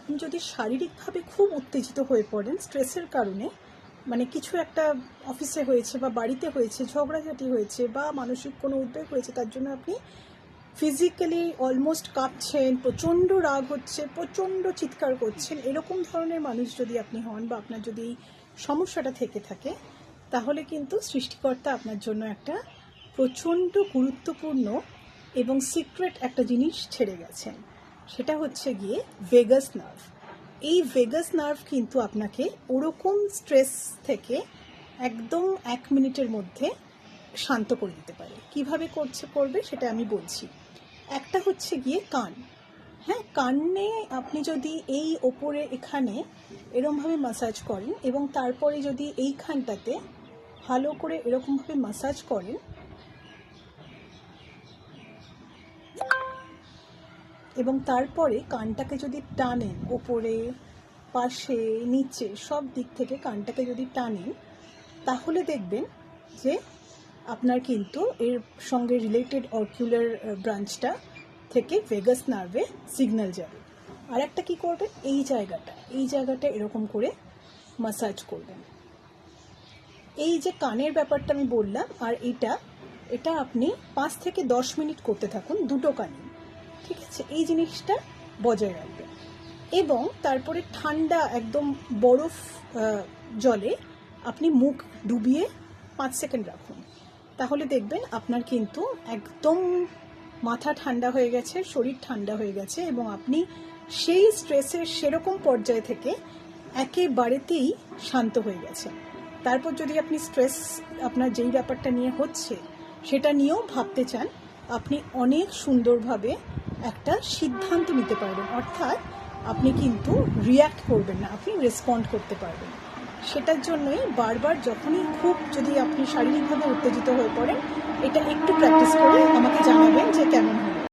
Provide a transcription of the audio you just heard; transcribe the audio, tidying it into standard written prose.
আপনি যদি শারীরিকভাবে খুব উত্তেজিত হয়ে পড়েন স্ট্রেসের কারণে, মানে কিছু একটা অফিসে হয়েছে বা বাড়িতে হয়েছে, ঝগড়াঝাটি হয়েছে বা মানসিক কোনো উদ্বেগ হয়েছে, তার জন্য আপনি ফিজিক্যালি অলমোস্ট কাঁপছেন, প্রচণ্ড রাগ হচ্ছে, প্রচণ্ড চিৎকার করছেন, এরকম ধরনের মানুষ যদি আপনি হন বা আপনার যদি এই সমস্যাটা থেকে থাকে, তাহলে কিন্তু সৃষ্টিকর্তা আপনার জন্য একটা প্রচণ্ড গুরুত্বপূর্ণ এবং সিক্রেট একটা জিনিস ছেড়ে গেছেন। সেটা হচ্ছে গিয়ে ভেগাস নার্ভ। এই ভেগাস নার্ভ কিন্তু আপনাকে ওরকম স্ট্রেস থেকে একদম 1 মিনিটের মধ্যে শান্ত করে দিতে পারে। কিভাবে করবে সেটা আমি বলছি। একটা হচ্ছে গিয়ে কান। হ্যাঁ, কানে আপনি যদি এই ওপরে এখানে এরকমভাবে ম্যাসাজ করেন এবং তারপরে যদি এইখানটাতে ভালো করে এরকমভাবে ম্যাসাজ করেন এবং তারপরে কানটাকে যদি টানেন ওপরে, পাশে, নিচে সব দিক থেকে কানটাকে যদি টানেন, তাহলে দেখবেন যে আপনার কিন্তু এর সঙ্গে রিলেটেড অরকিউলার ব্রাঞ্চটা থেকে ভেগাস নার্ভে সিগন্যাল যাবে। আর একটা কী করবেন, এই জায়গাটা এরকম করে ম্যাসাজ করবেন। এই যে কানের ব্যাপারটা আমি বললাম, আর এটা আপনি 5 থেকে 10 মিনিট করতে থাকুন, দুটো কানে, ঠিক আছে? এই জিনিসটা বজায় রাখবেন এবং তারপরে ঠান্ডা একদম বরফ জলে আপনি মুখ ডুবিয়ে 5 সেকেন্ড রাখুন। তাহলে দেখবেন আপনার কিন্তু একদম মাথা ঠান্ডা হয়ে গেছে, শরীর ঠান্ডা হয়ে গেছে এবং আপনি সেই স্ট্রেসের সেরকম পর্যায় থেকে একেবারেতেই শান্ত হয়ে গেছেন। তারপর যদি আপনি স্ট্রেস আপনার যেই ব্যাপারটা নিয়ে হচ্ছে সেটা নিয়েও ভাবতে চান, আপনি অনেক সুন্দরভাবে একটা সিদ্ধান্ত নিতে পারবেন। অর্থাৎ আপনি কিন্তু রিয়্যাক্ট করবেন না, আপনি রেসপন্ড করতে পারবেন। সেটার জন্যই বারবার যখনই খুব যদি আপনি শারীরিকভাবে উত্তেজিত হয়ে পড়েন, এটা একটু প্র্যাকটিস করে আমাকে জানাবেন যে কেমন হলো।